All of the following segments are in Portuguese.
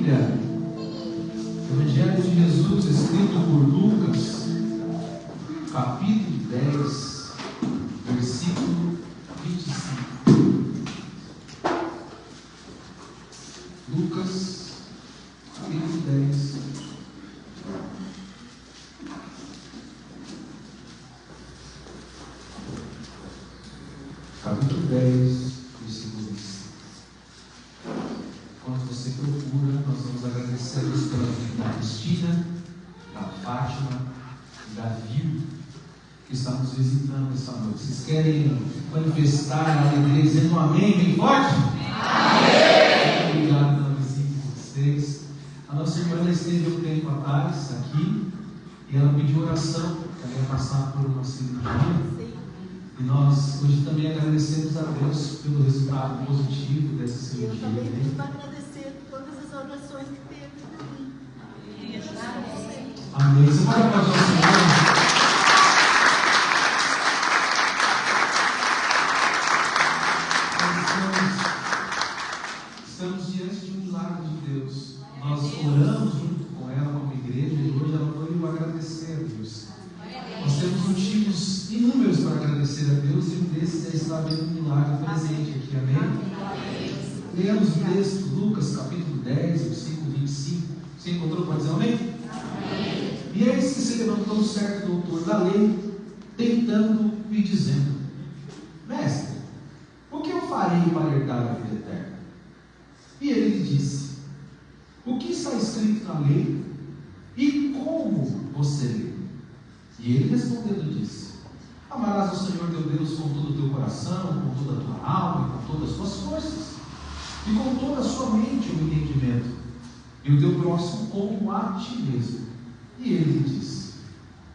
Bíblia, Evangelho de Jesus, escrito por Lucas, capítulo 10, versículo 25. Lucas, capítulo 10, capítulo 10, versículo 25. Quando você procura, nós vamos agradecer a Deus pela vida da Cristina, da Fátima e da Vil, que está nos visitando esta noite. Vocês querem manifestar a alegria dizendo um amém bem forte? Amém! Muito obrigado pela visita de vocês. A nossa irmã ela esteve um tempo atrás aqui e ela pediu oração, ela ia passar por uma cirurgia. E nós hoje também agradecemos a Deus pelo resultado positivo dessa cirurgia. Eu também quero agradecer todas as orações que teve por mim. Amém. Você pode aplaudir o Senhor? Estamos diante de um milagre de Deus. Nós oramos junto com ela, como igreja, e hoje ela foi agradecer a Deus. Nós temos motivos inúmeros para agradecer a Deus, e um desses é estar vendo um milagre presente aqui, amém? Lemos o texto, Lucas capítulo 10, versículo 25. Você encontrou? Pode dizer amém? Amém. E eis que se levantou um certo doutor da lei, tentando e dizendo: Mestre, o que eu farei para herdar a vida eterna? E ele lhe disse: O que está escrito na lei? E como você lê? E ele respondendo disse: Amarás ao Senhor teu Deus com todo o teu coração, com toda a tua alma e com todas as tuas forças, e com toda a sua mente o entendimento, e o teu próximo como a ti mesmo. E ele lhe disse: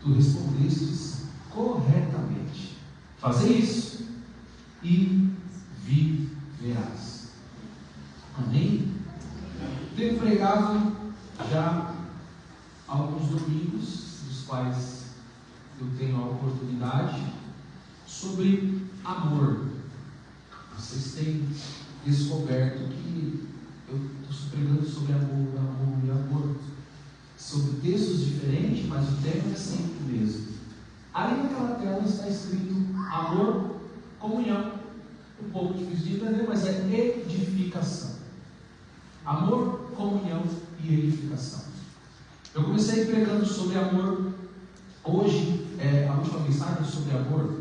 Tu respondestes corretamente. Fazei isso e viverás. Amém? Tenho pregado já alguns domingos, dos quais eu tenho a oportunidade, sobre amor. Vocês têm descoberto que eu estou pregando sobre amor e amor, sobre textos diferentes, mas o tema é sempre o mesmo. Ali naquela tela está escrito amor, comunhão. Um pouco difícil de entender, mas é edificação. Amor, comunhão e edificação. Eu comecei pregando sobre amor. Hoje é a última mensagem sobre amor.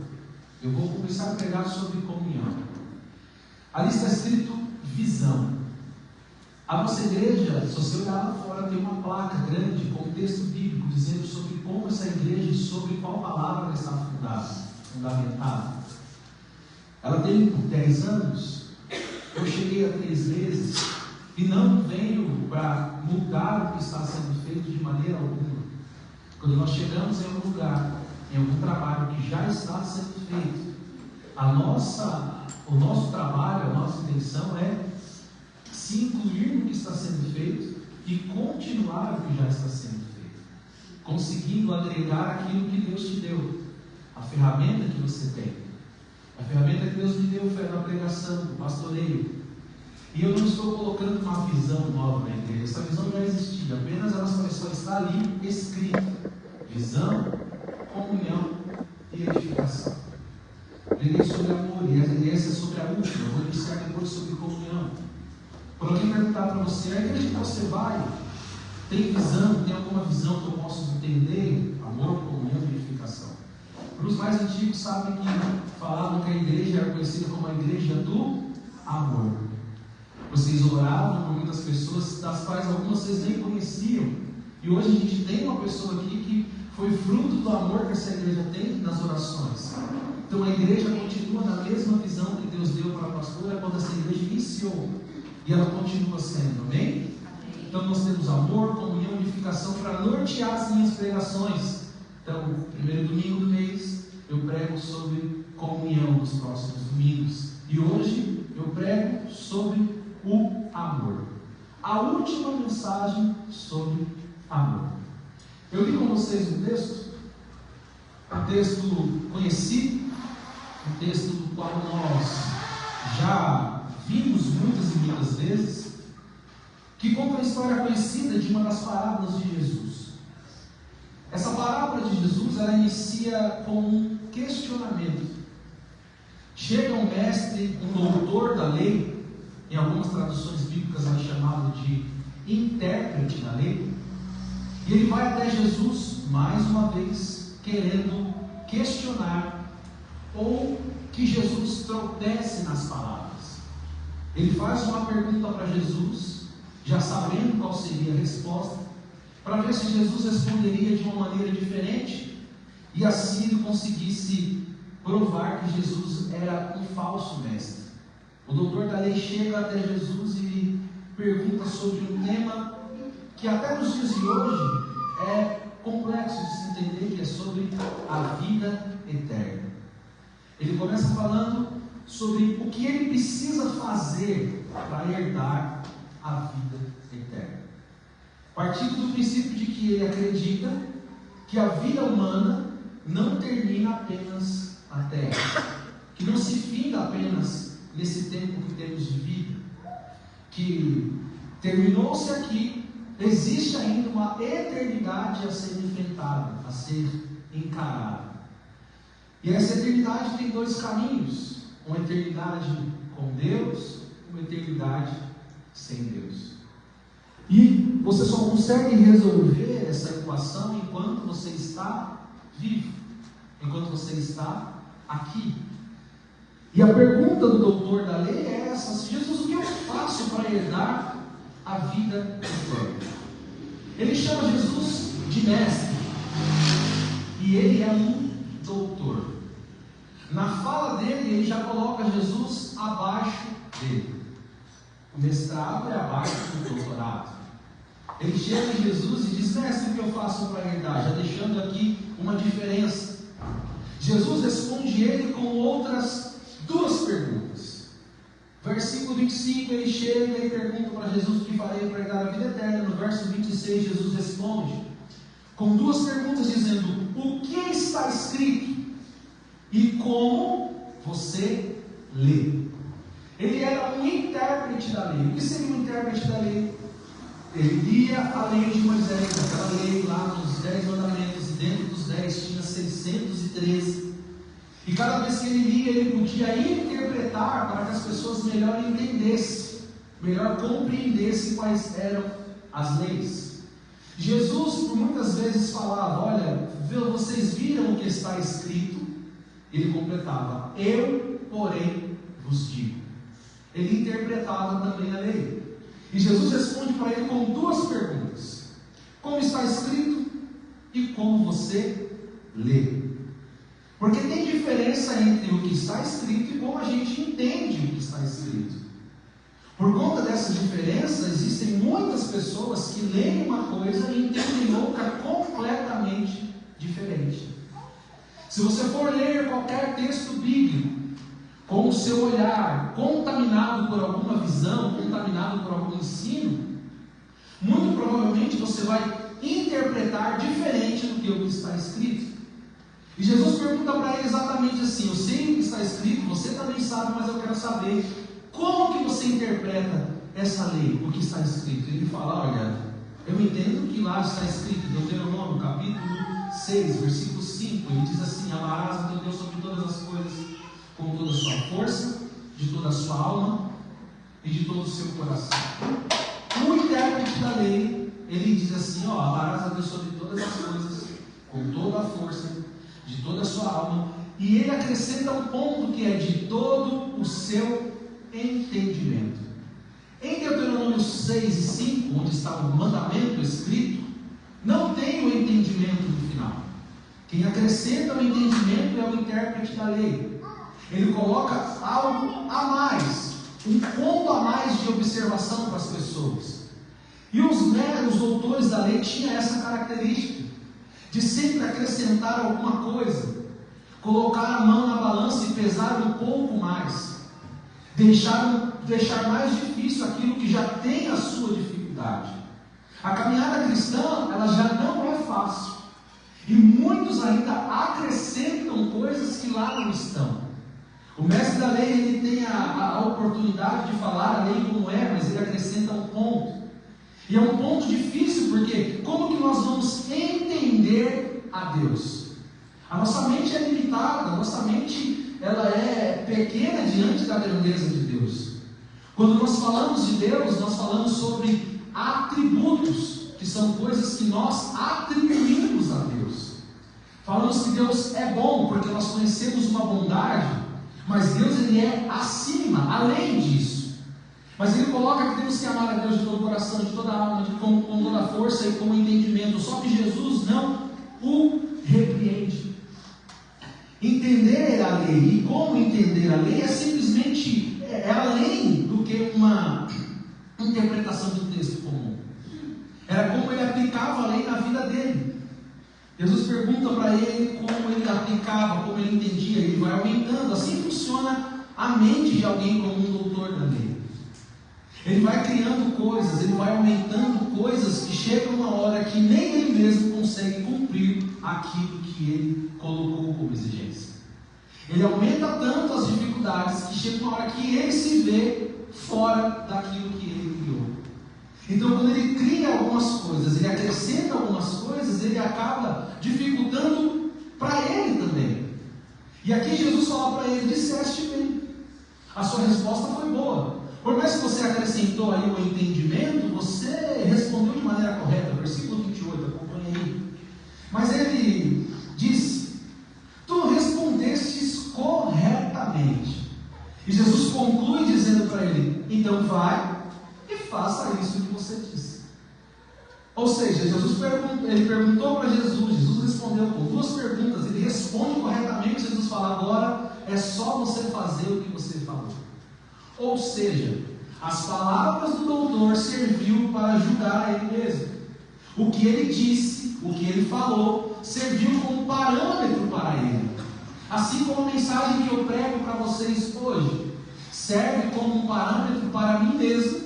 Eu vou começar a pregar sobre comunhão. Ali está escrito visão. A nossa igreja, se você olhar lá fora, tem uma placa grande com um texto bíblico dizendo sobre como essa igreja e sobre qual palavra ela está fundamentada. Ela tem 10 anos. Eu cheguei há 3 meses e não venho para mudar o que está sendo feito de maneira alguma. Quando nós chegamos em algum lugar, em algum trabalho que já está sendo feito, o nosso trabalho, a nossa intenção é se incluir no que está sendo feito e continuar o que já está sendo feito, conseguindo agregar aquilo que Deus te deu, a ferramenta que você tem. A ferramenta que Deus me deu foi na pregação, no pastoreio. E eu não estou colocando uma visão nova na igreja. Essa visão já existia, apenas ela só está ali escrita. Visão, comunhão e edificação. Preguei sobre amor, e essa é sobre a última. Vou iniciar depois sobre comunhão. Por alguém perguntar para você: a igreja que você vai tem visão? Tem alguma visão que eu posso entender? Amor, comunhão e edificação. Para os mais antigos sabem que falavam que a igreja era conhecida como a igreja do amor. Vocês oravam por muitas pessoas, das quais algumas vocês nem conheciam. E hoje a gente tem uma pessoa aqui que foi fruto do amor que essa igreja tem nas orações. Então a igreja continua na mesma visão que Deus deu para a pastora quando essa igreja iniciou. E ela continua sendo, amém? Então nós temos amor, comunhão e edificação para nortear as minhas pregações. Então, primeiro domingo do mês, eu prego sobre comunhão nos próximos domingos. E hoje eu prego sobre o amor. A última mensagem sobre amor. Eu li com vocês um texto conhecido, um texto do qual nós já vimos muitas e muitas vezes, que conta a história conhecida de uma das parábolas de Jesus. Essa parábola de Jesus, ela inicia com um questionamento. Chega um mestre, um doutor da lei, em algumas traduções bíblicas é chamado de intérprete da lei, e ele vai até Jesus, mais uma vez, querendo questionar, ou que Jesus tropece nas palavras. Ele faz uma pergunta para Jesus, já sabendo qual seria a resposta, para ver se Jesus responderia de uma maneira diferente, e assim ele conseguisse provar que Jesus era um falso mestre. O doutor da lei chega até Jesus e pergunta sobre um tema que até nos dias de hoje é complexo de se entender, que é sobre a vida eterna. Ele começa falando sobre o que ele precisa fazer para herdar a vida eterna, partindo do princípio de que ele acredita que a vida humana não termina apenas na terra, que não se finda apenas nesse tempo que temos de vida, que terminou-se aqui, existe ainda uma eternidade a ser enfrentada, a ser encarada. E essa eternidade tem dois caminhos: uma eternidade com Deus, uma eternidade sem Deus. E você só consegue resolver essa equação enquanto você está vivo, enquanto você está aqui. E a pergunta do doutor da lei é essa: Jesus, o que eu faço para herdar a vida eterna? Ele chama Jesus de mestre, e ele é um doutor. Na fala dele, ele já coloca Jesus abaixo dele. O mestrado é abaixo do doutorado. Ele chega em Jesus e diz: mestre, o que eu faço para herdar? Já deixando aqui uma diferença. Jesus responde ele com outras duas perguntas. Versículo 25, ele chega e pergunta para Jesus: o que farei para herdar a vida eterna? No verso 26, Jesus responde com duas perguntas, dizendo: o que está escrito e como você lê? Ele era um intérprete da lei. O que seria um intérprete da lei? Ele lia a lei de Moisés, aquela lei lá nos 10 mandamentos, e dentro dos 10 tinha 613. E cada vez que ele lia, ele podia interpretar para que as pessoas melhor entendessem, melhor compreendessem quais eram as leis. Jesus, por muitas vezes, falava: olha, vocês viram o que está escrito? Ele completava: eu, porém, vos digo. Ele interpretava também a lei. E Jesus responde para ele com duas perguntas: como está escrito e como você lê. Porque tem diferença entre o que está escrito e como a gente entende o que está escrito. Por conta dessa diferença, existem muitas pessoas que leem uma coisa e entendem outra completamente diferente. Se você for ler qualquer texto bíblico com o seu olhar contaminado por alguma visão, contaminado por algum ensino, muito provavelmente você vai interpretar diferente do que o que está escrito. E Jesus pergunta para ele exatamente assim: eu sei o que está escrito, você também sabe, mas eu quero saber como que você interpreta essa lei, o que está escrito. Ele fala: olha, eu entendo que lá está escrito, Deuteronômio capítulo 6, versículo 5, ele diz assim: amarás o teu Deus sobre todas as coisas, com toda a sua força, de toda a sua alma e de todo o seu coração. O intérprete da lei, ele diz assim: ó, amarás a Deus sobre todas as coisas, com toda a força, de toda a sua alma, e ele acrescenta um ponto que é de todo o seu entendimento. Em Deuteronômio 6 e 5, onde está o mandamento escrito, não tem o entendimento no final. Quem acrescenta o entendimento é o intérprete da lei. Ele coloca algo a mais, um ponto a mais de observação para as pessoas. E os doutores da lei tinham essa característica de sempre acrescentar alguma coisa, colocar a mão na balança e pesar um pouco mais, deixar mais difícil aquilo que já tem a sua dificuldade. A caminhada cristã, ela já não é fácil, e muitos ainda acrescentam coisas que lá não estão. O mestre da lei, ele tem a oportunidade de falar a lei como é, mas ele acrescenta um ponto. E é um ponto difícil, porque como que nós vamos entender a Deus? A nossa mente é limitada, a nossa mente ela é pequena diante da grandeza de Deus. Quando nós falamos de Deus, nós falamos sobre atributos, que são coisas que nós atribuímos a Deus. Falamos que Deus é bom, porque nós conhecemos uma bondade, mas Deus ele é acima, além disso. Mas ele coloca que temos que amar a Deus de todo o coração, de toda a alma, com toda a força e com o entendimento. Só que Jesus não o repreende. Entender a lei, e como entender a lei é simplesmente além do que uma interpretação do texto comum. Era como ele aplicava a lei na vida dele. Jesus pergunta para ele como ele aplicava, como ele entendia, ele vai aumentando. Assim funciona a mente de alguém como um doutor da lei. Ele vai criando coisas, ele vai aumentando coisas que chega uma hora que nem ele mesmo consegue cumprir aquilo que ele colocou como exigência. Ele aumenta tanto as dificuldades que chega uma hora que ele se vê fora daquilo que ele criou. Então, quando ele cria algumas coisas, ele acrescenta algumas coisas, ele acaba dificultando para ele também. E aqui Jesus fala para ele: disseste bem, a sua resposta foi boa. Por mais que você acrescentou aí o entendimento, você respondeu de maneira correta. Versículo 28, acompanha aí. Mas ele diz: tu respondestes corretamente. E Jesus conclui dizendo para ele: então vai e faça isso que você disse. Ou seja, ele perguntou para Jesus, Jesus respondeu com duas perguntas, ele responde corretamente, Jesus fala: agora é só você fazer o que você falou. Ou seja, as palavras do doutor serviu para ajudar a ele mesmo. O que ele disse, o que ele falou, serviu como parâmetro para ele. Assim como a mensagem que eu prego para vocês hoje serve como um parâmetro para mim mesmo.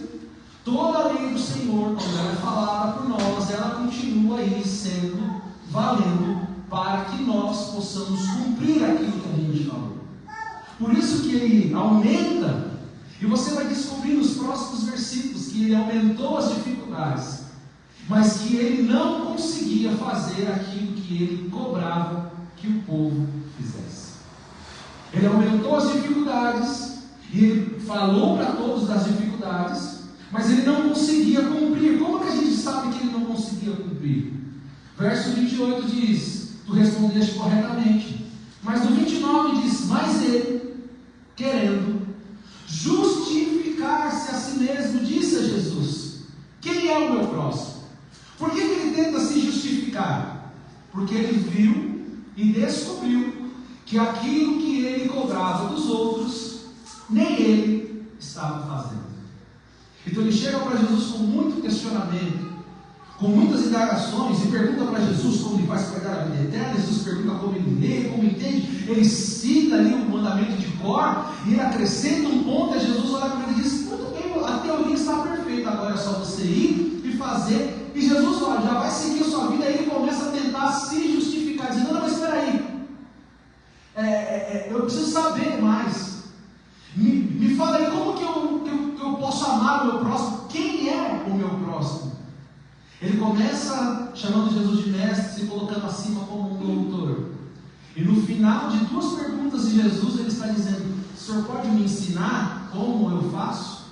Toda a lei do Senhor, quando ela é falada por nós, ela continua aí sendo valendo para que nós possamos cumprir aquilo que a gente falou. Por isso que ele aumenta, e você vai descobrir nos próximos versículos que ele aumentou as dificuldades, mas que ele não conseguia fazer aquilo que ele cobrava que o povo fizesse. Ele aumentou as dificuldades, e ele falou para todos das dificuldades, mas ele não conseguia cumprir. Como que a gente sabe que ele não conseguia cumprir? Verso 28 diz: tu respondeste corretamente. Mas no 29 diz: mas ele, querendo justificar-se a si mesmo, disse a Jesus: quem é o meu próximo? Por que ele tenta se justificar? Porque ele viu e descobriu que aquilo que ele cobrava dos outros, nem ele estava fazendo. Então ele chega para Jesus com muito questionamento, com muitas indagações, e pergunta para Jesus como ele faz para dar a vida eterna. Jesus pergunta como ele lê, como entende. Ele cita ali o mandamento de cor, e ele acrescenta um ponto, e Jesus olha para ele e diz: muito bem, a teoria está perfeita, agora é só você ir e fazer. E Jesus fala: já vai seguir a sua vida. Aí ele começa a tentar se justificar, dizendo: não, mas espera aí, eu preciso saber mais. Me fala aí, como que eu posso amar o meu próximo? Quem é o meu próximo? Ele começa chamando Jesus de mestre, se colocando acima como um doutor. E no final de duas perguntas de Jesus, ele está dizendo: o senhor pode me ensinar como eu faço?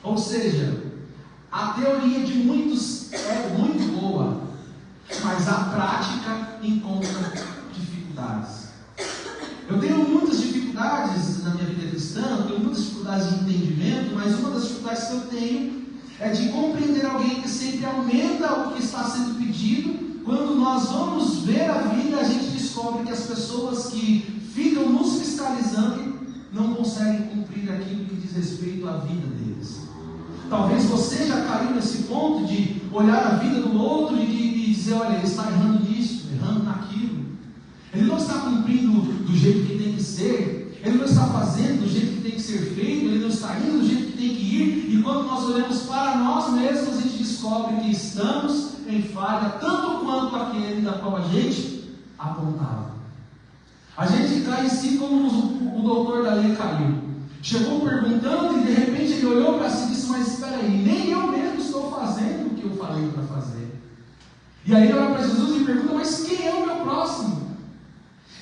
Ou seja, a teoria de muitos é muito boa, mas a prática encontra dificuldades. Eu tenho muitas dificuldades na minha vida cristã, eu tenho muitas dificuldades de entendimento, mas uma das dificuldades que eu tenho é de compreender alguém que sempre aumenta o que está sendo pedido. Quando nós vamos ver a vida, a gente descobre que as pessoas que ficam nos fiscalizando não conseguem cumprir aquilo que diz respeito à vida deles. Talvez você já caiu nesse ponto de olhar a vida do outro e dizer: olha, ele está errando nisso, errando naquilo. Ele não está cumprindo do jeito que tem que ser, ele não está fazendo do jeito que tem que ser feito, ele não está indo do jeito que tem que ir. E quando nós olhamos para nós mesmos, a gente descobre que estamos em falha, tanto quanto aquele da qual a gente apontava. A gente cai assim como o doutor da lei caiu. Chegou perguntando e de repente ele olhou para si e disse: mas espera aí, nem eu mesmo estou estou fazendo o que eu falei para fazer. E aí ele olha para Jesus e pergunta: mas quem é o meu próximo?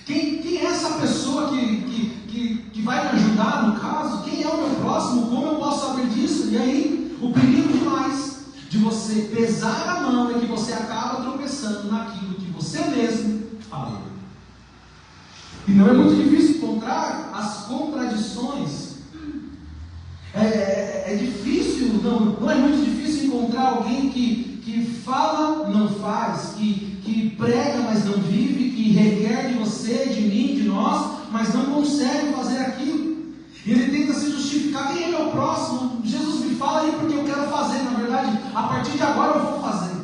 Quem é essa pessoa que vai me ajudar no caso? Quem é o meu próximo? Como eu posso saber disso? E aí, o perigo demais de você pesar a mão é que você acaba tropeçando naquilo que você mesmo falou. E não é muito difícil encontrar as contradições. É difícil, não é muito difícil encontrar alguém que fala, não faz, que prega, mas não vive, que requer de você, de mim, de nós, mas não consegue fazer aquilo. E ele tenta se justificar: quem é meu próximo? Jesus me fala aí porque eu quero fazer. Na verdade, a partir de agora eu vou fazer.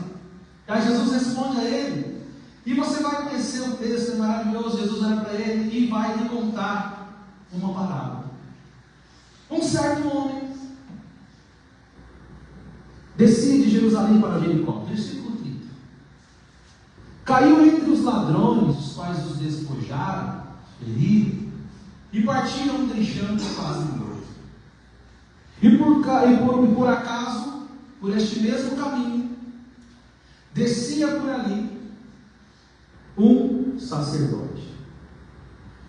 E aí Jesus responde a ele. E você vai conhecer o texto, é maravilhoso. Jesus olha para ele e vai lhe contar uma parábola. Um certo homem descia de Jerusalém para Jericó. Versículo 30. Caiu entre os ladrões, os quais os despojaram, feriram, e partiram deixando quase morto. E por acaso, por este mesmo caminho, descia por ali um sacerdote.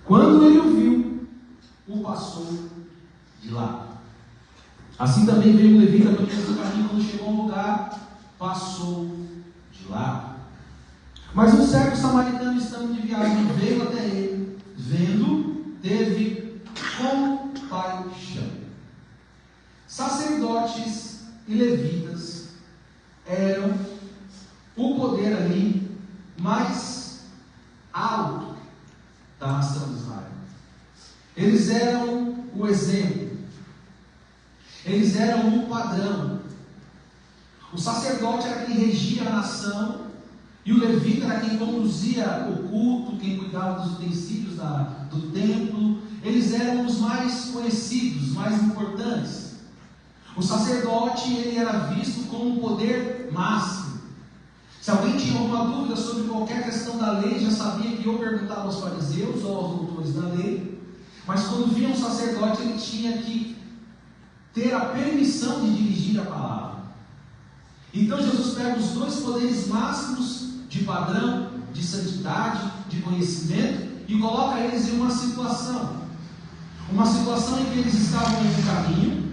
Quando ele o viu, o passou de lado. Assim também veio um levita pelo mesmo caminho. Quando chegou ao lugar, passou de lado. Mas um certo samaritano, estando de viagem, veio até ele, vendo, teve compaixão. Sacerdotes e levitas eram o poder ali mais alto da nação de Israel. Eles eram o exemplo. Eles eram o padrão. O sacerdote era quem regia a nação, e o levita era quem conduzia o culto, quem cuidava dos utensílios do templo. Eles eram os mais conhecidos, mais importantes. O sacerdote, ele era visto como um poder máximo. Se alguém tinha alguma dúvida sobre qualquer questão da lei, já sabia que ou perguntava aos fariseus ou aos doutores da lei. Mas quando via um sacerdote, ele tinha que ter a permissão de dirigir a palavra. Então Jesus pega os dois poderes máximos de padrão, de santidade, de conhecimento, e coloca eles em uma situação em que eles estavam em um caminho,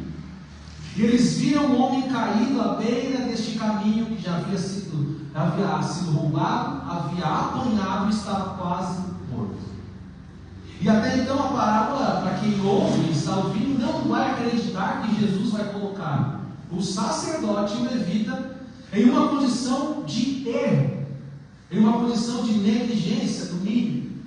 e eles viram um homem caído à beira deste caminho, que já havia sido roubado, havia apanhado e estava quase morto. E até então a parábola, para quem ouve e está ouvindo, não vai acreditar que Jesus vai colocar o sacerdote e o levita em uma posição de erro, em uma posição de negligência, no mínimo.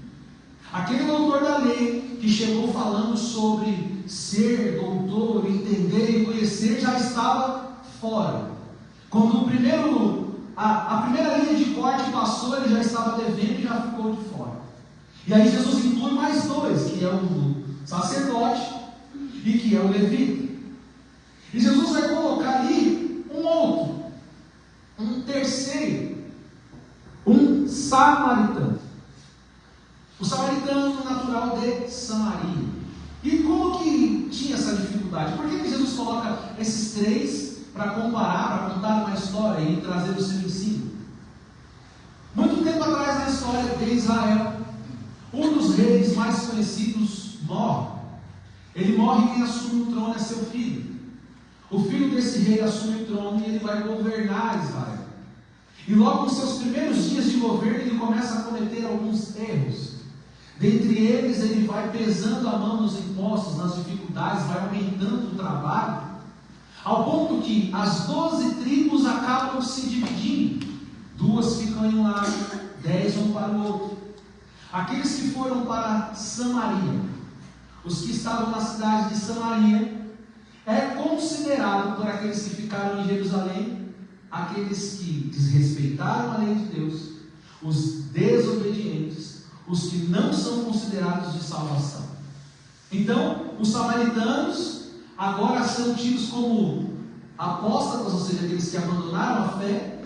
Aquele doutor da lei que chegou falando sobre ser doutor, entender e conhecer, já estava fora. Quando a primeira linha de corte passou, ele já estava devendo e já ficou de fora. E aí Jesus inclui mais dois, que é o sacerdote e que é o levita. E Jesus vai colocar ali um outro, um terceiro, um samaritano. O samaritano natural de Samaria. E como que tinha essa dificuldade? Por que Jesus coloca esses três para comparar, para contar uma história e trazer o seu ensino? Muito tempo atrás na história de Israel, um dos reis mais conhecidos morre. Ele morre e quem assume o trono é seu filho. O filho desse rei assume o trono e ele vai governar Israel. E logo nos seus primeiros dias de governo ele começa a cometer alguns erros. Dentre eles, ele vai pesando a mão nos impostos, nas dificuldades, vai aumentando o trabalho, ao ponto que as 12 tribos acabam se dividindo. 2 ficam em um lado, 10 vão para o outro. Aqueles que foram para Samaria, os que estavam na cidade de Samaria, é considerado por aqueles que ficaram em Jerusalém, aqueles que desrespeitaram a lei de Deus, os desobedientes, os que não são considerados de salvação. Então, os samaritanos agora são tidos como apóstatas, ou seja, aqueles que abandonaram a fé,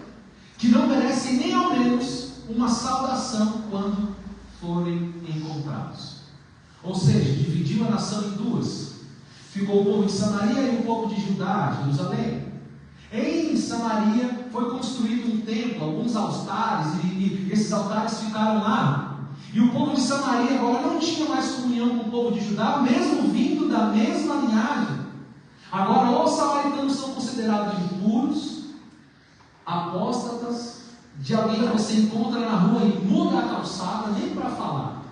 que não merecem nem ao menos uma saudação quando forem encontrados. Ou seja, dividiu a nação em duas. Ficou o povo de Samaria e o povo de Judá, Jerusalém. Em Samaria foi construído um templo, alguns altares, e esses altares ficaram lá. E o povo de Samaria agora não tinha mais comunhão com o povo de Judá, mesmo vindo da mesma linhagem. Agora os samaritanos são considerados impuros, apóstatas, de alguém que você encontra na rua e muda a calçada, nem para falar.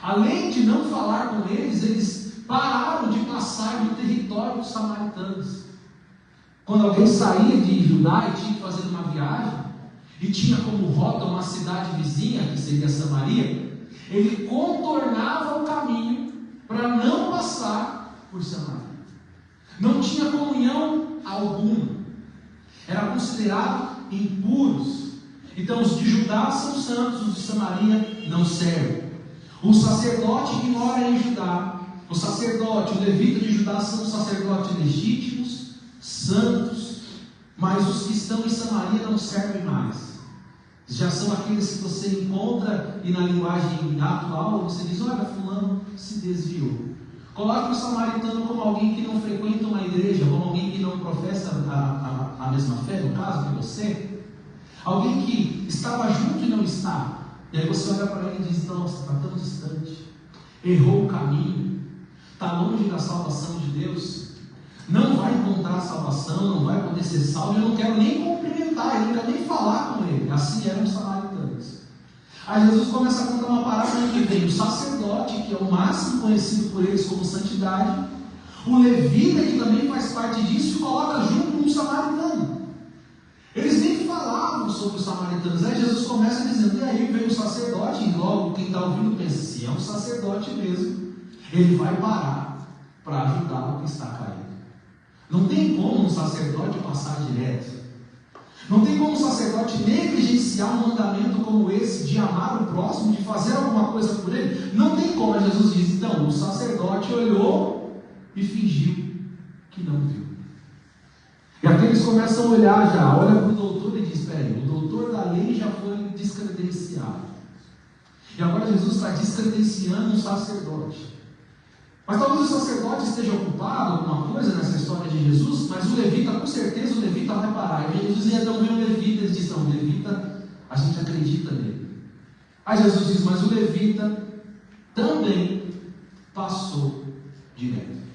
Além de não falar com eles, eles pararam de passar no território dos samaritanos. Quando alguém saía de Judá e tinha que fazer uma viagem, e tinha como rota uma cidade vizinha, que seria Samaria, ele contornava o caminho para não passar por Samaria. Não tinha comunhão alguma. Era considerado impuros. Então os de Judá são santos, os de Samaria não servem. O sacerdote que mora em Judá, o sacerdote, o levita de Judá são sacerdotes legítimos, santos, mas os que estão em Samaria não servem mais. Já são aqueles que você encontra e na linguagem atual você diz: olha, fulano se desviou. Coloque o samaritano como alguém que não frequenta uma igreja, como alguém que não professa a mesma fé, no caso de você. Alguém que estava junto e não está. E aí você olha para ele e diz: nossa, está tão distante, errou o caminho, está longe da salvação de Deus, não vai encontrar salvação, não vai poder ser salvo. Eu não quero nem cumprimentar, eu não quero nem falar com ele. Assim eram os samaritanos. Aí Jesus começa a contar uma parábola que vem o sacerdote, que é o máximo conhecido por eles como santidade, o levita, que também faz parte disso, e coloca junto com o samaritano. Eles nem falavam sobre os samaritanos. Aí Jesus começa dizendo: e aí veio o sacerdote, e logo quem está ouvindo pensa: se é um sacerdote mesmo, ele vai parar para ajudar o que está caído. Não tem como um sacerdote passar direto. Não tem como um sacerdote negligenciar um mandamento como esse, de amar o próximo, de fazer alguma coisa por ele. Não tem como. Jesus diz: então, o sacerdote olhou e fingiu que não viu. E aqueles começam a olhar já, olha para o doutor e diz: espera aí, o doutor da lei já foi descredenciado. E agora Jesus está descredenciando um sacerdote. Mas talvez o sacerdote esteja ocupado com alguma coisa nessa história de Jesus, mas o levita, com certeza o levita vai parar. E Jesus ia então ver o levita, ele diz: não, o levita, a gente acredita nele. Aí Jesus diz: mas o levita também passou direto.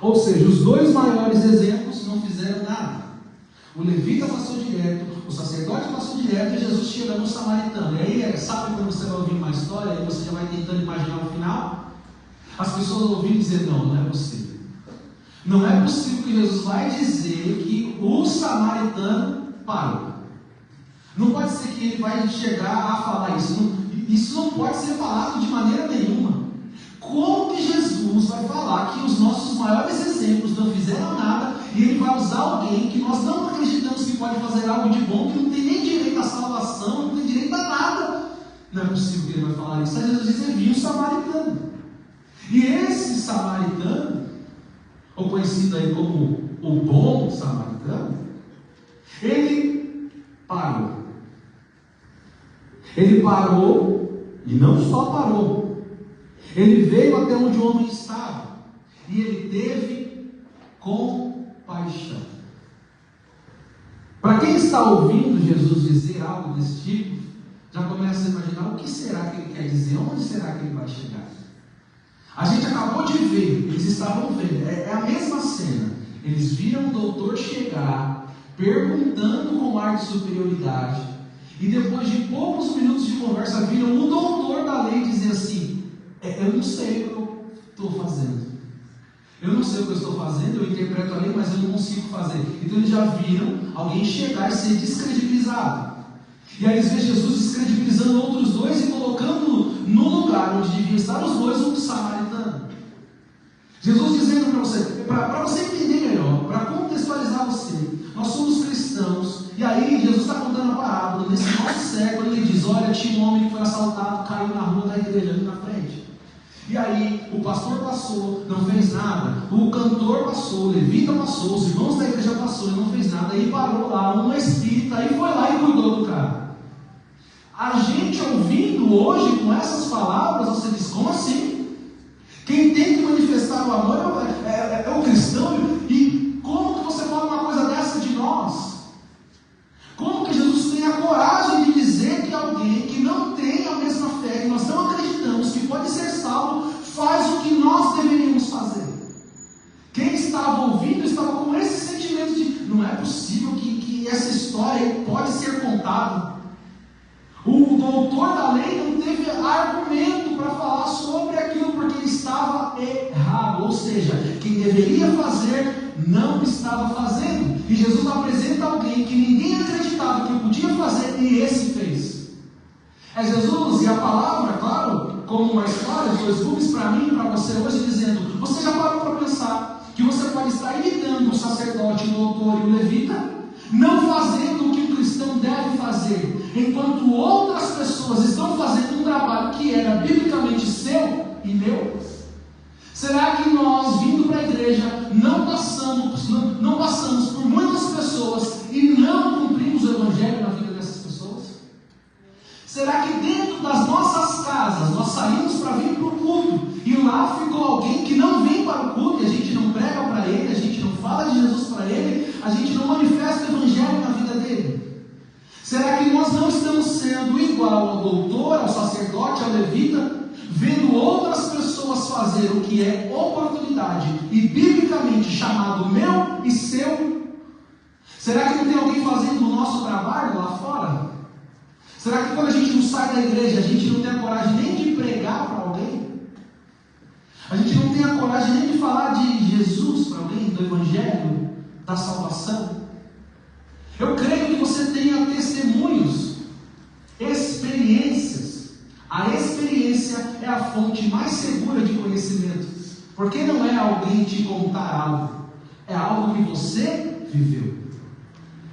Ou seja, os dois maiores exemplos não fizeram nada. O levita passou direto, o sacerdote passou direto, e Jesus chega no samaritano. E aí, sabe quando você vai ouvir uma história e você já vai tentando imaginar o final? As pessoas ouviram dizer: não é possível. Não é possível que Jesus vai dizer que o samaritano parou. Não pode ser que ele vai chegar a falar isso. Isso não pode ser falado de maneira nenhuma. Como que Jesus vai falar que os nossos maiores exemplos não fizeram nada e ele vai usar alguém que nós não acreditamos que pode fazer algo de bom, que não tem nem direito à salvação, não tem direito a nada? Não é possível que ele vai falar isso. Aí Jesus diz: envia um samaritano. E esse samaritano, ou conhecido aí como o bom samaritano, ele parou. Ele parou, e não só parou, ele veio até onde o homem estava, e ele teve compaixão. Para quem está ouvindo Jesus dizer algo desse tipo, já começa a imaginar: o que será que ele quer dizer? Onde será que ele vai chegar? A gente acabou de ver, eles estavam vendo, é a mesma cena. Eles viram o doutor chegar, perguntando com ar de superioridade, e depois de poucos minutos de conversa, viram o doutor da lei dizer assim: eu não sei o que eu estou fazendo. Eu não sei o que eu estou fazendo, eu interpreto a lei, mas eu não consigo fazer. Então eles já viram alguém chegar e ser descredibilizado. E aí eles veem Jesus descredibilizando outros dois e colocando no lugar onde deviam estar os dois, um samaritano. Jesus dizendo para você entender melhor, para contextualizar você: nós somos cristãos. E aí Jesus está contando a parábola. Nesse nosso século ele diz: olha, tinha um homem que foi assaltado, caiu na rua da igreja, ali na frente. E aí o pastor passou, não fez nada. O cantor passou, o levita passou, os irmãos da igreja passou e não fez nada. E parou lá um espírita e foi lá e cuidou do cara. A gente ouvindo hoje com essas palavras, você diz: como assim? Quem tem que manifestar o amor é o cristão. E como que você fala uma coisa dessa? possível que essa história pode ser contada. O doutor da lei não teve argumento para falar sobre aquilo, porque ele estava errado. Ou seja, quem deveria fazer não estava fazendo. E Jesus apresenta alguém que ninguém acreditava que podia fazer, e esse fez. É Jesus e a palavra, claro, como uma história, dois gumes para mim e para você hoje, dizendo: você já parou para pensar que você pode estar imitando o sacerdote, o doutor e o levita, não fazendo o que o cristão deve fazer, enquanto outras pessoas estão fazendo um trabalho que era biblicamente seu e meu? Será que nós, vindo para a igreja, não passamos por muitas pessoas e não cumprimos o evangelho na vida dessas pessoas? Será que dentro das nossas casas nós saímos para vir para o culto e lá ficou alguém que não vem para o culto, e a gente não prega para ele, a gente não fala de Jesus para ele, a gente não manifesta o evangelho na vida dele? Será que nós não estamos sendo igual ao doutor, ao sacerdote, ao levita, vendo outras pessoas fazer o que é oportunidade e biblicamente chamado meu e seu? Será que não tem alguém fazendo o nosso trabalho lá fora? Será que quando a gente não sai da igreja, a gente não tem a coragem nem de pregar para alguém? A gente não tem a coragem nem de falar de Jesus para alguém, do evangelho, da salvação? Eu creio que você tenha testemunhos, experiências. A experiência é a fonte mais segura de conhecimento, porque não é alguém te contar algo, é algo que você viveu.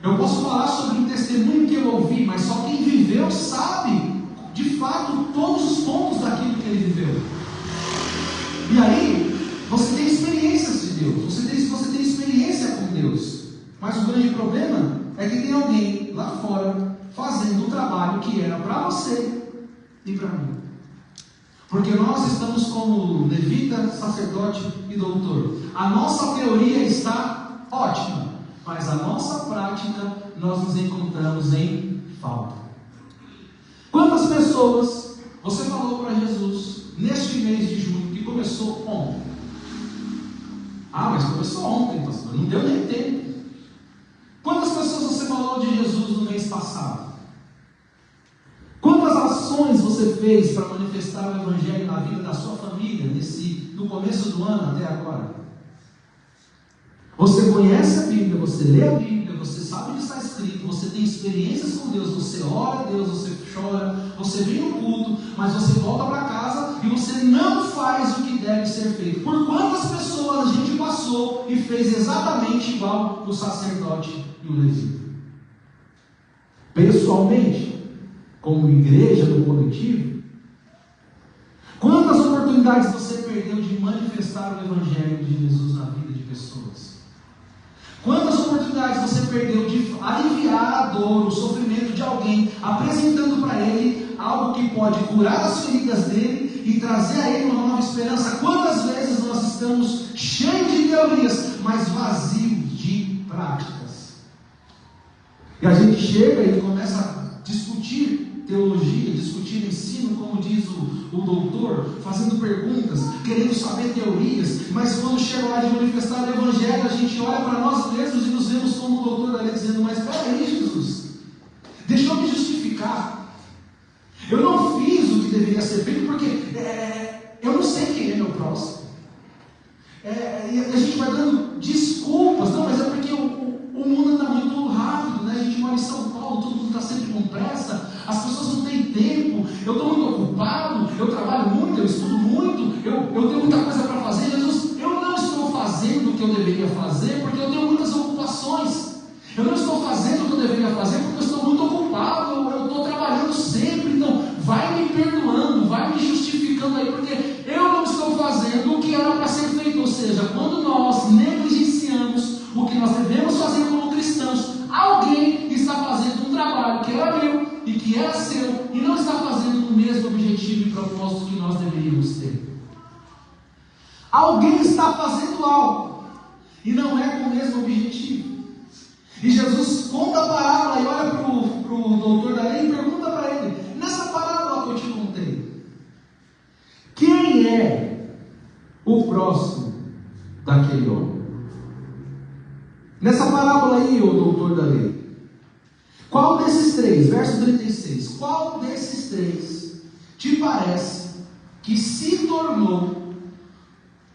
Eu posso falar sobre um testemunho que eu ouvi, mas só quem viveu sabe, de fato, todos os pontos daquilo que ele viveu. E aí, você tem experiências de Deus, você tem experiência com Deus, mas o grande problema é que tem alguém lá fora fazendo o trabalho que era para você e para mim. Porque nós estamos como levita, sacerdote e doutor. A nossa teoria está ótima, mas a nossa prática nós nos encontramos em falta. Quantas pessoas você falou para Jesus neste mês de junho, que começou ontem? Ah, mas começou ontem, pastor, não deu nem tempo. Quantas pessoas você falou de Jesus no mês passado? Quantas ações você fez para manifestar o evangelho na vida da sua família no começo do ano até agora? Você conhece a Bíblia, você lê a Bíblia, você sabe o que está escrito, você tem experiências com Deus, você ora a Deus, você chora, você vem no culto, mas você volta para casa e você não faz o que deve ser feito. Por quantas pessoas a gente passou e fez exatamente igual o sacerdote e o levita? Pessoalmente, como igreja do coletivo, quantas oportunidades você perdeu de manifestar o evangelho de Jesus na vida de pessoas? Quantas oportunidades você perdeu de aliviar a dor, o sofrimento de alguém, apresentando para ele algo que pode curar as feridas dele e trazer a ele uma nova esperança? Quantas vezes nós estamos cheios de teorias, mas vazios de práticas? E a gente chega e começa a discutir teologia, discutir ensino, como diz o doutor, fazendo perguntas, querendo saber teorias, mas quando chega lá de manifestar o evangelho, a gente olha para nós mesmos e nos vemos como o doutor da lei, dizendo: mas espera aí, Jesus, deixa eu me justificar, eu não fiz o que deveria ser feito, porque eu não sei quem é meu próximo, e a gente vai dando desculpas. Não, mas é porque o mundo anda muito rápido, né? A gente mora em São Paulo, todo mundo está sempre com pressa, as pessoas não têm tempo, eu estou muito ocupado, eu trabalho muito, eu estudo muito, eu tenho muita coisa para fazer. Jesus, eu não estou fazendo o que eu deveria fazer porque eu tenho muitas ocupações, eu não estou fazendo o que eu deveria fazer porque eu estou muito ocupado, eu estou trabalhando sempre. Então vai me perdoando, vai me justificando aí, porque eu não estou fazendo o que era para ser feito. Ou seja, quando nós negligenciamos o que nós devemos fazer como cristãos, alguém está fazendo um trabalho que era meu e que era seu, e não está fazendo o mesmo objetivo e propósito que nós deveríamos ter. Alguém está fazendo algo e não é com o mesmo objetivo. E Jesus conta a parábola e olha para o doutor da lei e pergunta para ele: nessa parábola que eu te contei, quem é o próximo daquele homem? Nessa parábola aí, ô doutor da lei, qual desses três, verso 36, qual desses três te parece que se tornou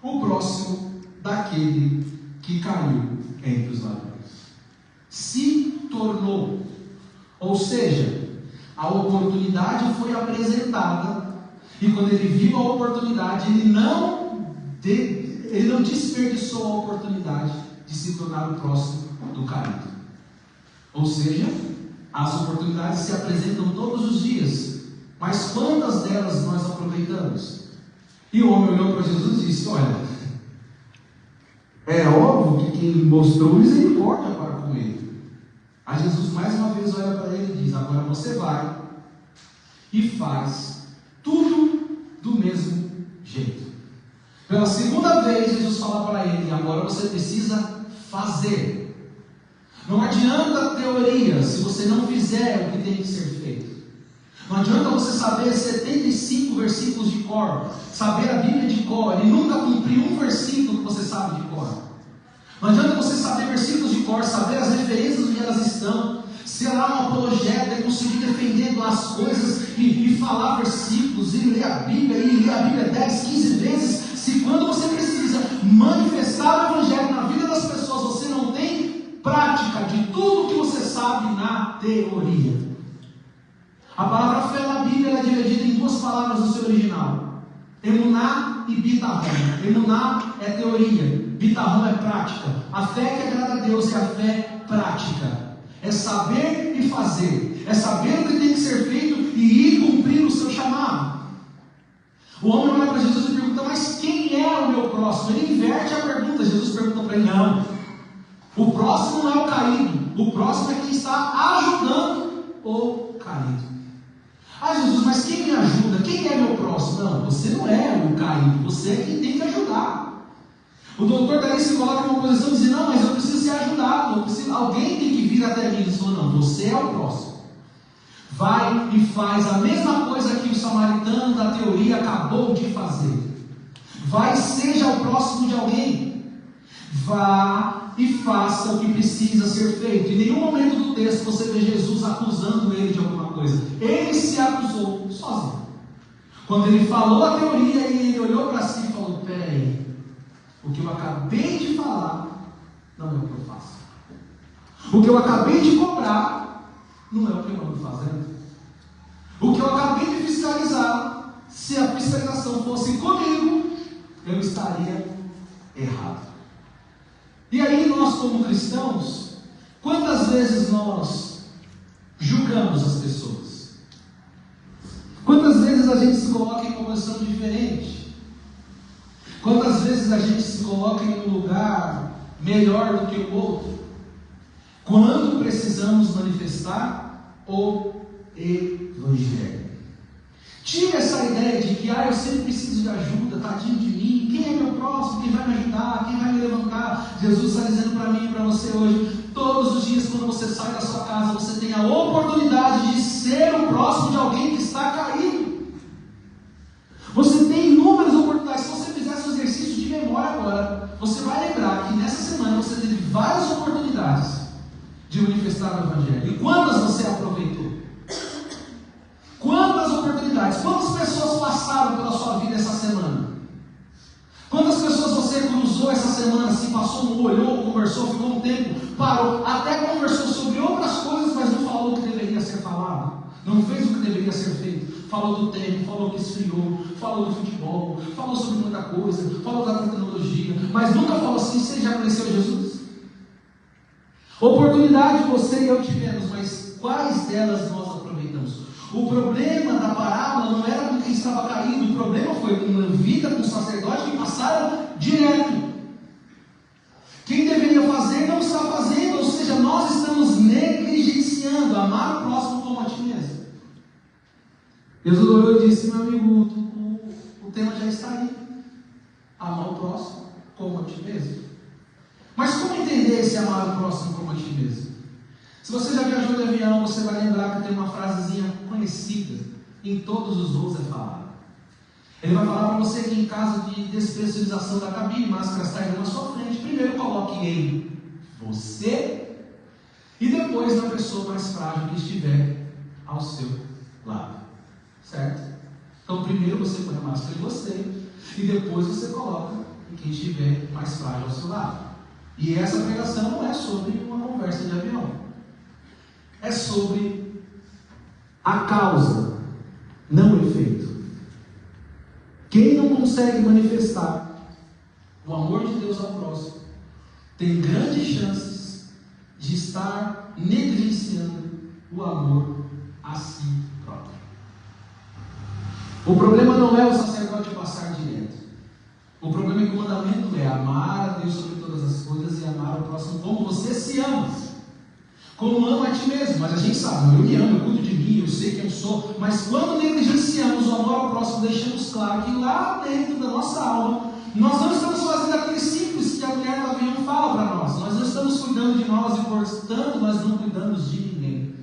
o próximo daquele que caiu entre os ladrões? Se tornou, ou seja, a oportunidade foi apresentada, e quando ele viu a oportunidade, ele não desperdiçou a oportunidade de se tornar o próximo do caído. Ou seja, as oportunidades se apresentam todos os dias, mas quantas delas nós aproveitamos? E o homem olhou para Jesus e disse: olha, é óbvio que quem mostrou misericórdia para com ele. Aí Jesus mais uma vez olha para ele e diz: agora você vai e faz tudo do mesmo jeito. Pela segunda vez Jesus fala para ele: agora você precisa fazer. Não adianta teoria se você não fizer o que tem que ser feito. Não adianta você saber 75 versículos de cor, saber a Bíblia de cor e nunca cumprir um versículo que você sabe de cor. Não adianta você saber versículos de cor, saber as referências onde elas estão, ser lá um apologeta e conseguir defender as coisas e falar versículos, e ler a Bíblia 10, 15 vezes, se quando você precisa manifestar o Evangelho na vida das pessoas, você não tem prática de tudo que você sabe na teoria. A palavra fé na Bíblia é dividida em duas palavras no seu original: emuná e bitahon. Emuná é teoria, bitahon é prática. A fé que agrada a Deus é a fé prática. É saber e fazer. É saber o que tem que ser feito e ir cumprir o seu chamado. O homem olha para Jesus e pergunta: mas quem é o meu próximo? Ele inverte a pergunta. Jesus pergunta para ele: não, o próximo não é o caído. O próximo é quem está ajudando o caído. Ah, Jesus, mas quem me ajuda? Quem é meu próximo? Não, você não é o caído. Você é quem tem que ajudar. O doutor daí se coloca em uma posição de dizer: não, mas eu preciso ser ajudado, alguém tem que vir até mim. Ele falou: não, você é o próximo. Vai e faz a mesma coisa que o samaritano da teoria acabou de fazer. Vai e seja o próximo de alguém. Vá e faça o que precisa ser feito. Em nenhum momento do texto você vê Jesus acusando ele de alguma coisa. Ele se acusou sozinho. Quando ele falou a teoria e ele olhou para si e falou: peraí, o que eu acabei de falar não é o que eu faço. O que eu acabei de cobrar não é o que eu ando fazendo. O que eu acabei de fiscalizar, se a fiscalização fosse comigo, eu estaria errado. E aí nós, como cristãos, quantas vezes nós julgamos as pessoas? Quantas vezes a gente se coloca em uma posição diferente? Quantas vezes a gente se coloca em um lugar melhor do que o outro? Quando precisamos manifestar o Evangelho. Tira essa ideia de que eu sempre preciso de ajuda, tadinho de mim, quem é meu próximo, quem vai me ajudar, quem vai me levantar. Jesus está dizendo para mim e para você hoje: todos os dias quando você sai da sua casa, você tem a oportunidade de ser o próximo de alguém que está caído. Você tem inúmeras oportunidades. Se você fizesse um exercício de memória agora, você vai lembrar que nessa semana você teve várias oportunidades de manifestar o Evangelho. E quantas você aproveitou? Quantas oportunidades? Quantas pessoas passaram pela sua vida essa semana? Quantas pessoas você cruzou essa semana? Se passou, olhou, conversou, ficou um tempo, parou, até conversou sobre outras coisas, mas não falou o que deveria ser falado, não fez o que deveria ser feito. Falou do tempo, falou que esfriou, falou do futebol, falou sobre muita coisa, falou da tecnologia, mas nunca falou assim: você já conheceu Jesus? Oportunidade você e eu tivemos, mas quais delas nós aproveitamos? O problema da parábola não era com quem estava caído, o problema foi com o levita, com o sacerdote, que passaram direto. Quem deveria fazer não está fazendo, ou seja, nós estamos negligenciando amar o próximo como a ti mesmo. Jesus olhou e disse: meu amigo, o tema já está aí. Amar o próximo como a ti mesmo. Mas como entender esse amar o próximo como a ti mesmo? Se você já viajou de avião, você vai lembrar que tem uma frasezinha conhecida, em todos os voos é falada. Ele vai falar para você que em caso de despressurização da cabine, máscara está na sua frente, primeiro coloque em você e depois na pessoa mais frágil que estiver ao seu lado. Certo? Então primeiro você põe a máscara em você e depois você coloca em quem estiver mais frágil ao seu lado. E essa pregação não é sobre uma conversa de avião. É sobre a causa, não o efeito. Quem não consegue manifestar o amor de Deus ao próximo tem grandes chances de estar negligenciando o amor a si próprio. O problema não é o sacerdote passar direto. O problema é que o mandamento é amar a Deus sobre todas as coisas e amar ao próximo como você se ama. Como ama a ti mesmo. Mas a gente sabe, eu me amo, eu cuido de mim, eu sei quem eu sou. Mas quando negligenciamos o amor ao próximo, deixamos claro que lá dentro da nossa alma, nós não estamos fazendo aquele simples que a mulher do avião fala para nós. Nós não estamos cuidando de nós e, portanto, nós não cuidamos de ninguém.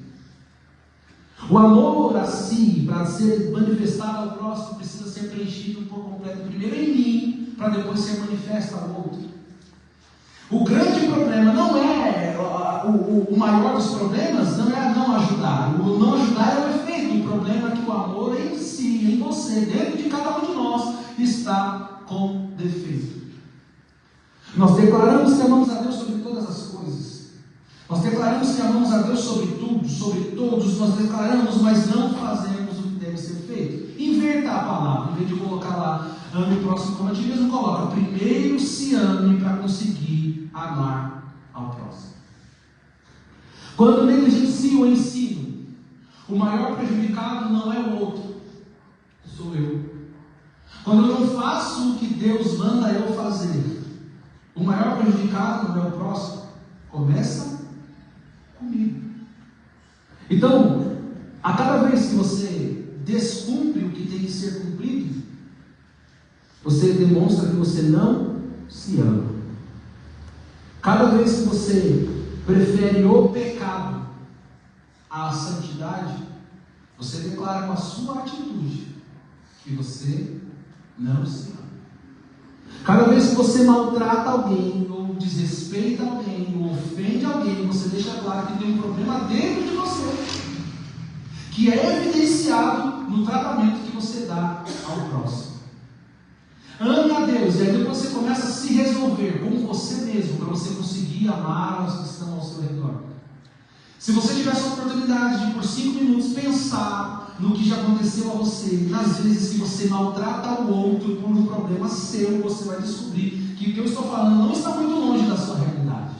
O amor a si, para ser manifestado ao próximo, precisa ser preenchido por completo. Primeiro em mim, para depois ser manifesto ao outro. O grande problema não é, o maior dos problemas não é não ajudar. O não ajudar é o efeito. O problema é que o amor em si, em você, dentro de cada um de nós, está com defeito. Nós declaramos que amamos a Deus sobre todas as coisas. Nós declaramos que amamos a Deus sobre tudo, sobre todos. Nós declaramos, mas não fazemos o que deve ser feito. Inverta a palavra. Em vez de colocar lá, ame o próximo como a ti mesmo, coloca primeiro se ame para conseguir amar ao próximo. Quando negligencio o ensino, o maior prejudicado não é o outro, sou eu. Quando eu não faço o que Deus manda eu fazer, o maior prejudicado não é o próximo. Começa comigo. Então, a cada vez que você descumpre o que tem que ser cumprido, você demonstra que você não se ama. Cada vez que você prefere o pecado à santidade, você declara com a sua atitude que você não se ama. Cada vez que você maltrata alguém, ou desrespeita alguém, ou ofende alguém, você deixa claro que tem um problema dentro de você, que é evidenciado no tratamento que você dá ao próximo. Ame a Deus, e aí depois você começa a se resolver com você mesmo, para você conseguir amar os que estão ao seu redor. Se você tivesse a oportunidade de por 5 minutos pensar no que já aconteceu a você, nas vezes que você maltrata o outro por um problema seu, você vai descobrir que o que eu estou falando não está muito longe da sua realidade.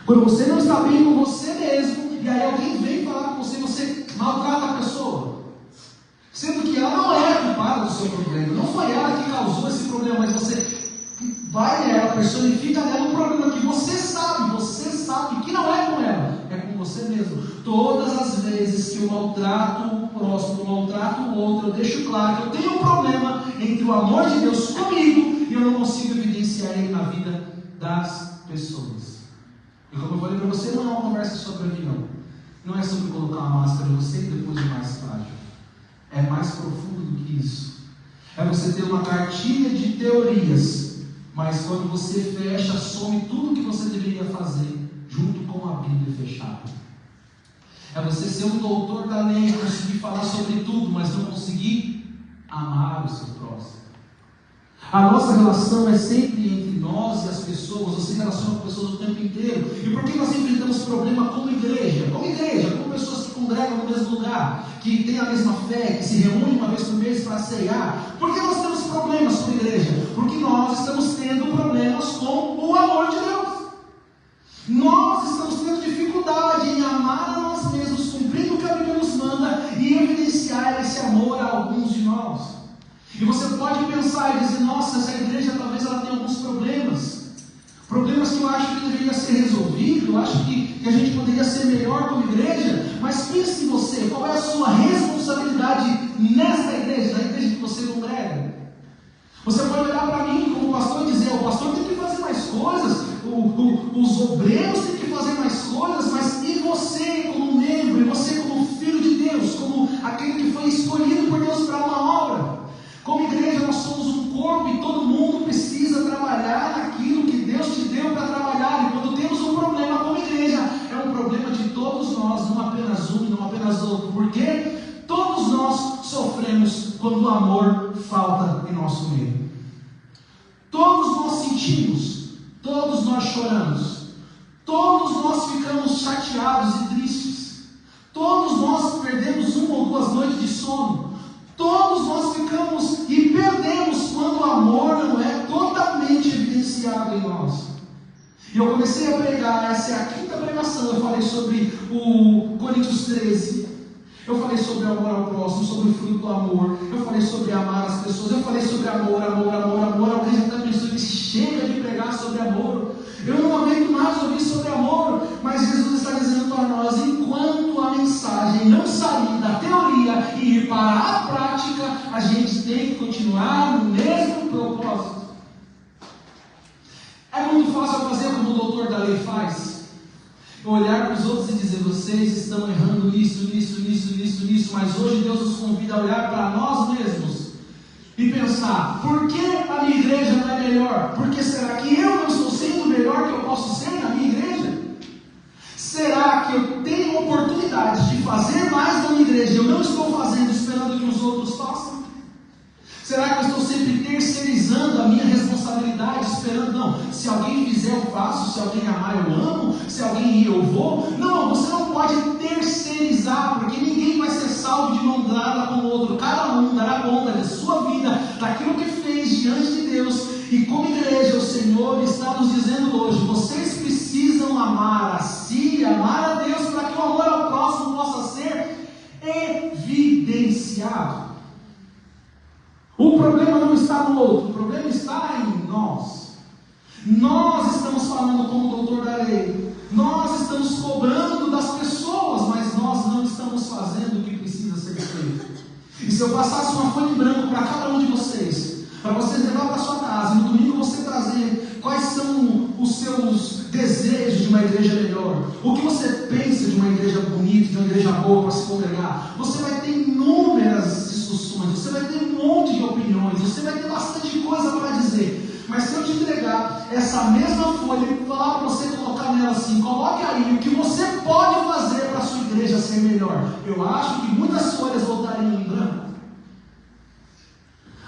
Quando você não está bem com você mesmo, e aí alguém vem falar com você, você maltrata a pessoa, sendo que ela não é culpada do seu problema, não foi ela que causou esse problema, mas você vai nela, personifica nela um problema que você sabe que não é com ela, é com você mesmo. Todas as vezes que eu maltrato o próximo, eu maltrato o outro, eu deixo claro que eu tenho um problema entre o amor de Deus comigo e eu não consigo evidenciar ele na vida das pessoas. E como eu falei para você, não é uma conversa sobre avião, não é sobre colocar uma máscara em você e depois o mais frágil. É mais profundo do que isso. É você ter uma cartilha de teorias, mas quando você fecha, some tudo que você deveria fazer, junto com a Bíblia fechada. É você ser um doutor da lei, conseguir falar sobre tudo, mas não conseguir amar o seu próximo. A nossa relação é sempre entre nós e as pessoas. Você se relaciona com pessoas o tempo inteiro. E por que nós enfrentamos problema como igreja? Como pessoas que congregam no mesmo lugar, que têm a mesma fé, que se reúnem uma vez por mês para ceiar. Por que nós temos problemas como igreja? Porque nós estamos tendo problemas com o amor de Deus. Nós estamos tendo dificuldade em amar a nós mesmos, cumprindo o que a Bíblia nos manda e evidenciar esse amor a alguns de nós. E você pode pensar e dizer, nossa, essa igreja talvez ela tenha alguns problemas que eu acho que deveria ser resolvido, eu acho que a gente poderia ser melhor como igreja, mas pense em você, qual é a sua responsabilidade nesta igreja, na igreja que você congrega? Você pode olhar para mim como pastor e dizer, o pastor tem que fazer mais coisas, os obreiros têm que fazer mais coisas, mas e você como membro, e você como filho de Deus, como aquele que foi escolhido por Deus para uma obra? Como igreja nós somos um corpo e todo mundo precisa trabalhar naquilo que Deus te deu para trabalhar, e quando quando o amor falta em nosso meio. Todos nós sentimos, todos nós choramos, todos nós ficamos chateados e tristes, todos nós perdemos 1 ou 2 noites de sono, todos nós ficamos e perdemos quando o amor não é totalmente evidenciado em nós. E eu comecei a pregar, essa é a 5ª pregação, eu falei sobre o Coríntios 13, eu falei sobre o amor ao próximo, sobre o fruto do amor, eu falei sobre amar as pessoas, eu falei sobre amor, alguém já está pensando que chega de pregar sobre amor, eu não aguento mais ouvir sobre amor, mas Jesus está dizendo para nós, enquanto a mensagem não sair da teoria e ir para a prática, a gente tem que continuar no mesmo propósito. É muito fácil fazer como o doutor da lei faz, olhar para os outros e dizer, vocês estão errando nisso, mas hoje Deus nos convida a olhar para nós mesmos e pensar, por que a minha igreja não é melhor? Porque será que eu não estou sendo o melhor que eu posso ser na minha igreja? Será que eu tenho oportunidade de fazer mais na minha igreja e eu não estou fazendo esperando que os outros façam? Será que eu estou sempre terceirizando a minha responsabilidade, esperando, não, se alguém fizer eu faço, se alguém amar eu amo, se alguém ir eu vou? Não, você não pode terceirizar, porque ninguém vai ser salvo de mão dada com o outro, cada um dará conta da sua vida, daquilo que fez diante de Deus, e como igreja o Senhor está nos dizendo hoje, vocês precisam amar a si, amar a Deus, para que o amor ao próximo possa ser evidenciado. O problema não está no outro, o problema está em nós. Nós estamos falando como o doutor da lei, nós estamos cobrando das pessoas, mas nós não estamos fazendo o que precisa ser feito. E se eu passasse uma folha em branco para cada um de vocês, para vocês levar para sua casa, e no domingo você trazer quais são os seus desejos de uma igreja melhor, o que você pensa de uma igreja bonita, de uma igreja boa para se congregar, você vai ter inúmeras discussões, você vai ter um monte de opiniões, você vai ter bastante coisa para dizer, mas se eu te entregar essa mesma folha e falar para você colocar nela assim, coloque aí o que você pode fazer para a sua igreja ser melhor, eu acho que muitas folhas voltariam em branco.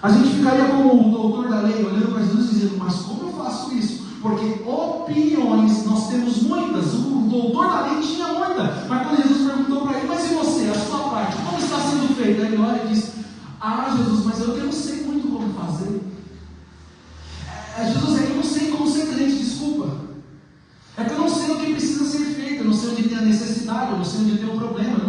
A gente ficaria como o doutor da lei, olhando para Jesus e dizendo, mas como eu faço isso? Porque opiniões nós temos muitas, o doutor da lei tinha muita, mas quando Jesus perguntou para ele, mas e você, a sua parte, como está sendo feita? Aí ele olha e diz, Jesus, mas eu não sei muito como fazer. Jesus, é que eu não sei como ser crente, desculpa. É que eu não sei o que precisa ser feito, eu não sei onde tem a necessidade, eu não sei onde tem o problema,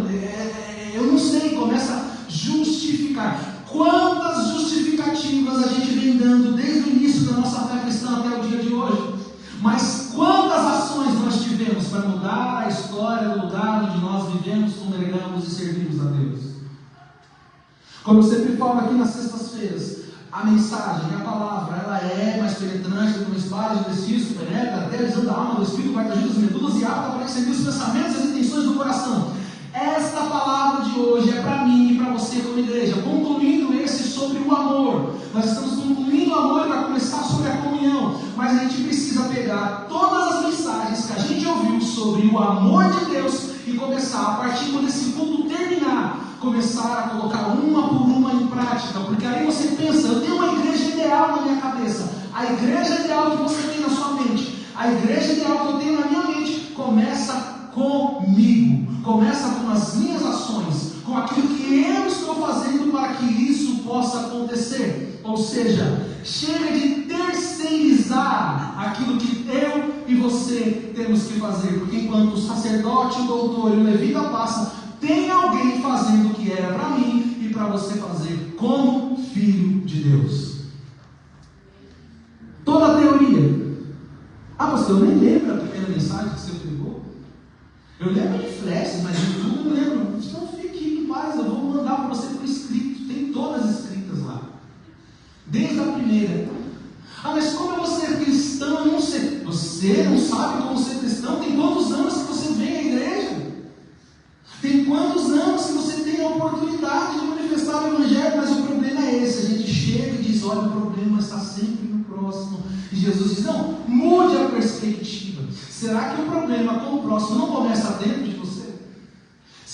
eu não sei, começa a justificar. Quantas justificativas a gente vem dando desde o início da nossa fé cristã até o dia de hoje? Mas quantas ações nós tivemos para mudar a história do lugar onde nós vivemos, congregamos e servimos a Deus? Como eu sempre falo aqui nas sextas-feiras, a mensagem, a palavra, ela é mais penetrante do que uma espada de dois fios, penetra até a visão da alma, do espírito, vai agir das medulas e apta para discernir os pensamentos e as intenções do coração. Esta palavra de hoje é para mim e para você como igreja, concluindo esse sobre o amor. Nós estamos concluindo o amor para começar sobre a comunhão, mas a gente precisa pegar todas as mensagens que a gente ouviu sobre o amor de Deus e começar, a partir quando esse culto terminar, começar a colocar uma por uma em prática, porque aí você pensa, eu tenho uma igreja ideal na minha cabeça, a igreja ideal que você tem na sua mente, a igreja ideal que eu tenho na minha mente, começa comigo, começa com as minhas ações, com aquilo que eu estou fazendo para que isso possa acontecer. Ou seja, chega de terceirizar aquilo que eu e você temos que fazer, porque enquanto o sacerdote, o doutor e o levita passa, tem alguém fazendo o que era para mim e para você fazer como filho de Deus. Toda a teoria. Pastor, eu nem lembro a primeira mensagem que você pregou. Eu lembro de flashes, mas de tudo eu não lembro. Então fique em paz, eu vou mandar para você por escrito. Tem todas escritas lá. Desde a primeira. Mas como eu vou ser cristão? Eu não sei. Você não sabe como ser cristão? Tem quantos anos que você vem à igreja? Tem quantos anos que você tem a oportunidade de manifestar o Evangelho? Mas o problema é esse. A gente chega e diz, olha, o problema está sempre no próximo. E Jesus diz, não, mude a perspectiva. Será que o problema com o próximo não começa dentro de você?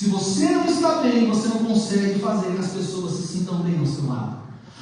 Se você não está bem, você não consegue fazer que as pessoas se sintam bem ao seu lado.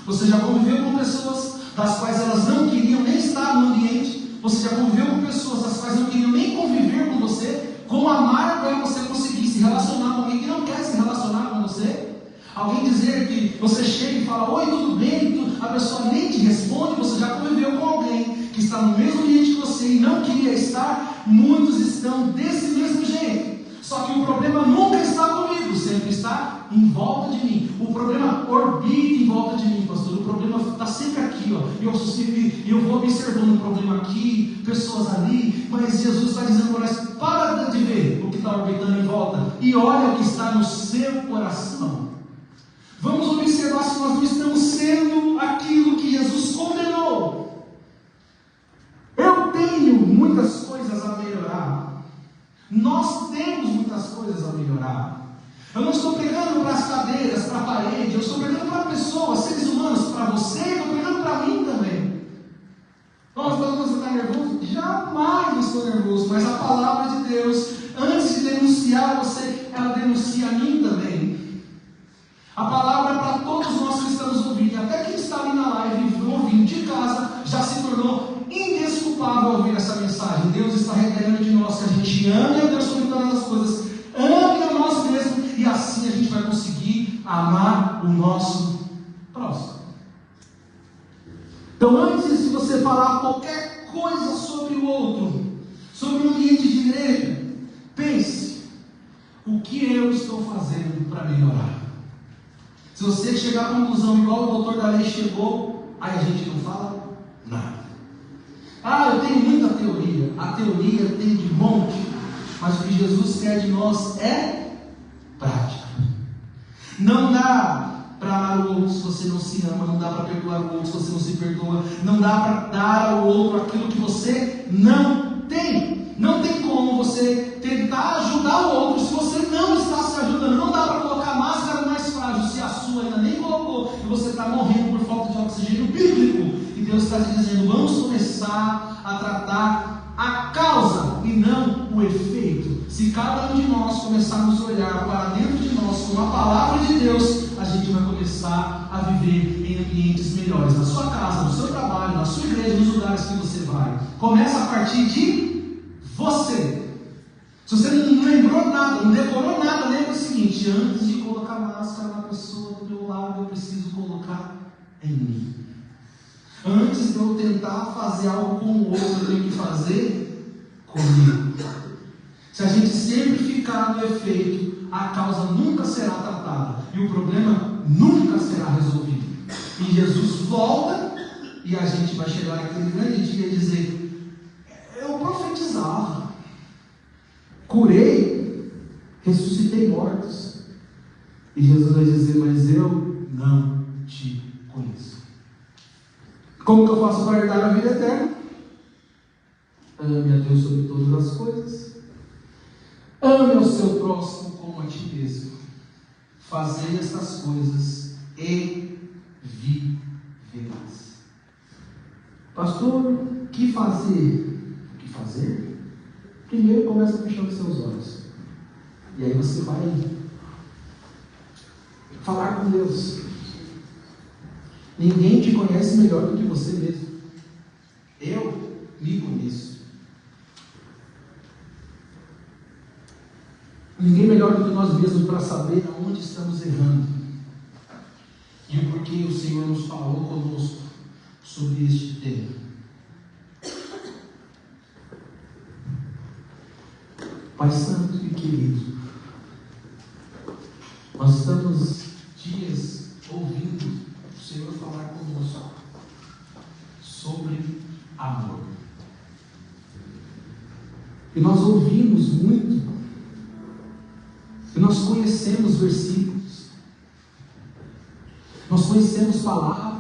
Você já conviveu com pessoas das quais elas não queriam nem estar no ambiente? Você já conviveu com pessoas das quais não queriam nem conviver com você? Como amargo é você conseguir se relacionar com alguém que não quer se relacionar com você? Alguém dizer que você chega e fala, oi, tudo bem? A pessoa nem te responde. Você já conviveu com alguém que está no mesmo ambiente que você e não queria estar? Muitos estão desse mesmo jeito. Só que o problema nunca está comigo, sempre está em volta de mim. O problema orbita em volta de mim, pastor. O problema está sempre aqui, ó. E eu vou observando o problema aqui, pessoas ali. Mas Jesus está dizendo para nós, para de ver o que está orbitando em volta e olha o que está no seu coração. Vamos observar se nós não estamos sendo aquilo que Jesus condenou. Eu tenho muitas coisas a melhorar. Nós temos muitas coisas a melhorar. Eu não estou pregando para as cadeiras, para a parede. Eu estou pregando para pessoas, seres humanos, para você. Eu estou pregando para mim também. Você está nervoso? Jamais eu estou nervoso. Mas a palavra de Deus, antes de denunciar você, ela denuncia a mim também. A palavra é para todos nós que estamos ouvindo. Até quem está ali na live, ouvindo de casa, já se tornou indesculpável ouvir essa mensagem. Deus está requerendo de nós que a gente ame a Deus sobre todas as coisas, ame a nós mesmos, e assim a gente vai conseguir amar o nosso próximo. Então, antes de você falar qualquer coisa sobre o outro, sobre o ambiente de igreja, pense: o que eu estou fazendo para melhorar? Se você chegar à conclusão igual o doutor da lei chegou, aí a gente não fala nada. Eu tenho muita teoria. A teoria tem de monte, mas o que Jesus quer de nós é prática. Não dá para amar o outro se você não se ama, não dá para perdoar o outro se você não se perdoa, não dá para dar ao outro aquilo que você não tem. Não tem como você tentar ajudar o outro se você não está se ajudando. Não dá para colocar máscara mais frágil se a sua ainda nem colocou e você está morrendo por falta de oxigênio bíblico. E Deus está te dizendo: vamos começar a tratar a causa e não o efeito. Se cada um de nós começarmos a olhar para dentro de nós com a palavra de Deus, a gente vai começar a viver em ambientes melhores, na sua casa, no seu trabalho, na sua igreja, nos lugares que você vai. Começa a partir de você. Se você não lembrou nada, não decorou nada, lembra o seguinte: antes de colocar máscara na pessoa do meu lado, eu preciso colocar em mim. Antes de eu tentar fazer algo com o outro, eu tenho que fazer comigo. Se a gente sempre ficar no efeito, a causa nunca será tratada e o problema nunca será resolvido. E Jesus volta e a gente vai chegar naquele grande dia e dizer: eu profetizava, curei, ressuscitei mortos. E Jesus vai dizer: mas eu não te conheço. Como que eu faço para herdar a vida eterna? Ame a Deus sobre todas as coisas. Ame ao seu próximo como a ti mesmo. Fazei estas coisas e viverás. Pastor, o que fazer? O que fazer? Primeiro começa fechando seus olhos. E aí você vai falar com Deus. Ninguém te conhece melhor do que você mesmo. Eu me conheço. Ninguém melhor do que nós mesmos para saber aonde estamos errando. E o porquê o Senhor nos falou conosco sobre este tema. Pai Santo e querido, nós estamos dias ouvindo o Senhor falar conosco sobre amor. E nós ouvimos muito, e nós conhecemos versículos, nós conhecemos palavras,